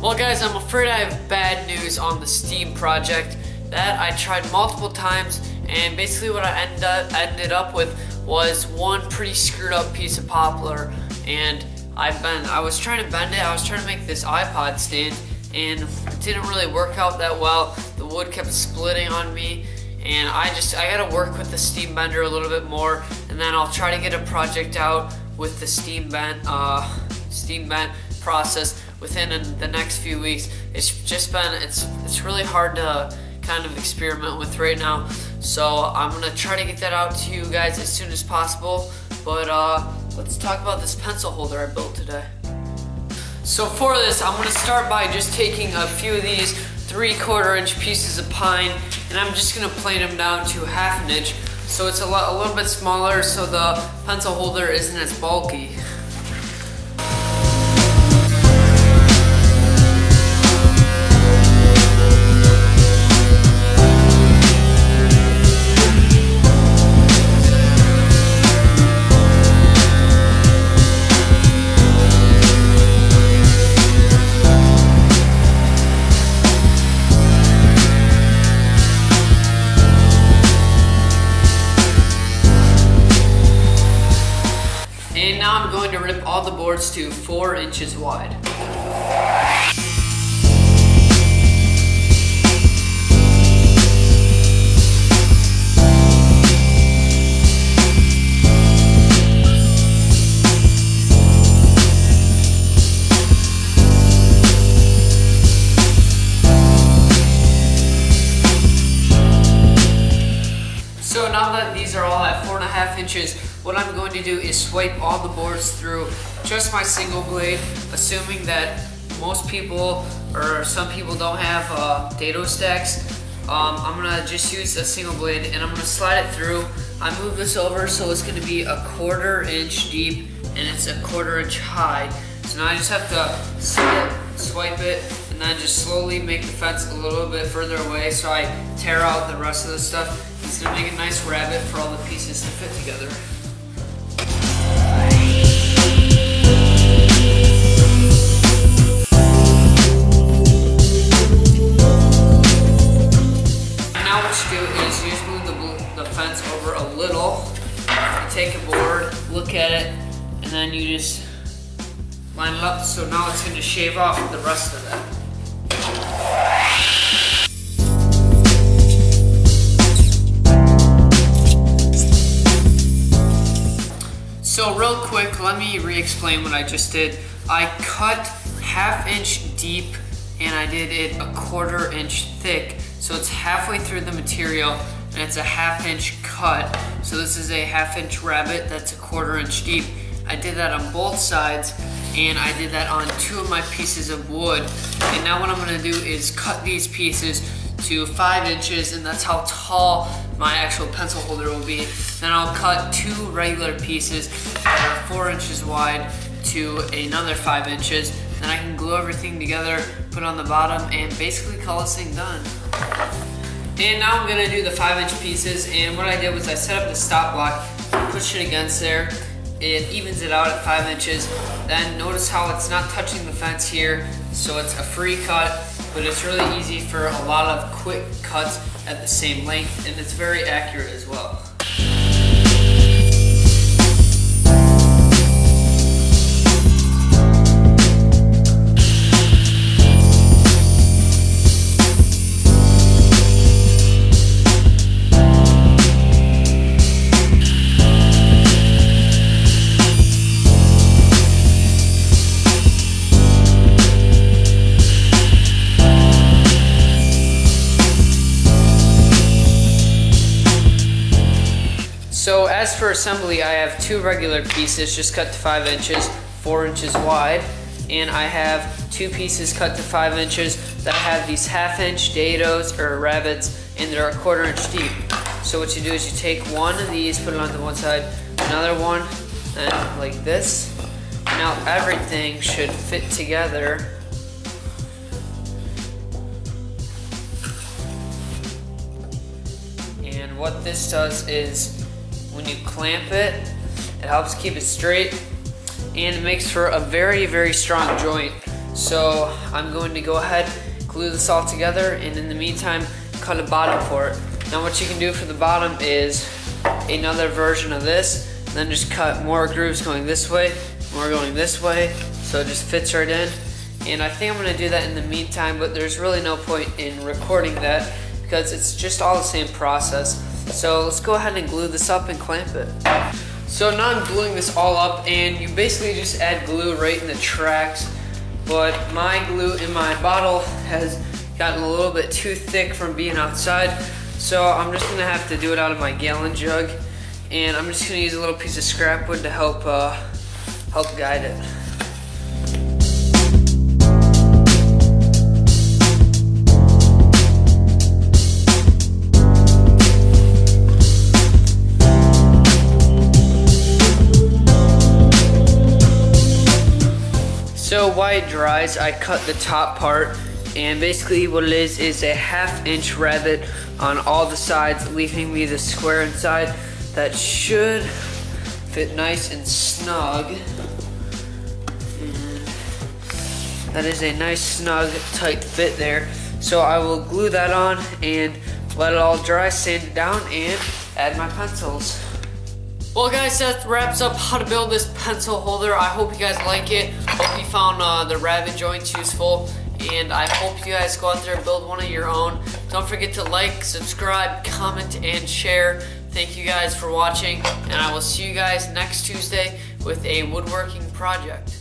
Well guys, I'm afraid I have bad news on the Steam project. That I tried multiple times, and basically what I ended up with was one pretty screwed up piece of poplar, and I was trying to bend it. I was trying to make this iPod stand, and it didn't really work out that well. The wood kept splitting on me, and I gotta work with the Steam bender a little bit more, and then I'll try to get a project out with the Steam bent process within the next few weeks. It's really hard to kind of experiment with right now, so I'm gonna try to get that out to you guys as soon as possible. But let's talk about this pencil holder I built today. So for this, I'm gonna start by just taking a few of these 3/4 inch pieces of pine, and I'm just gonna plane them down to 1/2 inch, so it's a little bit smaller, so the pencil holder isn't as bulky. And now I'm going to rip all the boards to 4 inches wide. So now that these are all at 4.5 inches, what I'm going to do is swipe all the boards through just my single blade, assuming that most people or some people don't have dado stacks. I'm gonna just use a single blade, and I'm gonna slide it through. I move this over so it's gonna be 1/4 inch deep and it's 1/4 inch high. So now I just have to swipe it, and then just slowly make the fence a little bit further away so I tear out the rest of the stuff. It's gonna make a nice rabbit for all the pieces to fit together. Now what you do is you just move the fence over a little. You take a board, look at it, and then you just line it up. So now it's gonna shave off the rest of it. So real quick, let me re-explain what I just did. I cut 1/2 inch deep, and I did it 1/4 inch thick. So it's halfway through the material, and it's a 1/2 inch cut. So this is a 1/2 inch rabbit that's 1/4 inch deep. I did that on both sides, and I did that on 2 of my pieces of wood. And now what I'm gonna do is cut these pieces to 5 inches, and that's how tall my actual pencil holder will be. Then I'll cut 2 regular pieces that are 4 inches wide to another 5 inches. Then I can glue everything together, put it on the bottom, and basically call this thing done. And now I'm gonna do the 5 inch pieces, and what I did was I set up the stop block, push it against there. It evens it out at 5 inches. Then notice how it's not touching the fence here, so it's a free cut, but it's really easy for a lot of quick cuts at the same length, and it's very accurate as well. So as for assembly, I have 2 regular pieces just cut to 5 inches, 4 inches wide, and I have 2 pieces cut to 5 inches that have these 1/2 inch dados or rabbits, and they're 1/4 inch deep. So what you do is you take one of these, put it onto one side, another one, and like this. Now everything should fit together. And what this does is, when you clamp it, it helps keep it straight, and it makes for a very, very strong joint. So I'm going to go ahead, glue this all together, and in the meantime, cut a bottom for it. Now what you can do for the bottom is another version of this, then just cut more grooves going this way, more going this way, so it just fits right in. And I think I'm gonna do that in the meantime, but there's really no point in recording that because it's just all the same process. So let's go ahead and glue this up and clamp it. So now I'm gluing this all up, and you basically just add glue right in the tracks, but my glue in my bottle has gotten a little bit too thick from being outside, so I'm just gonna have to do it out of my gallon jug, and I'm just gonna use a little piece of scrap wood to help guide it. So while it dries, I cut the top part, and basically what it is a 1/2 inch rabbet on all the sides, leaving me the square inside that should fit nice and snug. And that is a nice, snug, tight fit there. So I will glue that on and let it all dry, sand it down, and add my pencils. Well guys, that wraps up how to build this pencil holder. I hope you guys like it. Hope you found the rabbet joints useful, and I hope you guys go out there and build one of your own. Don't forget to like, subscribe, comment, and share. Thank you guys for watching, and I will see you guys next Tuesday with a woodworking project.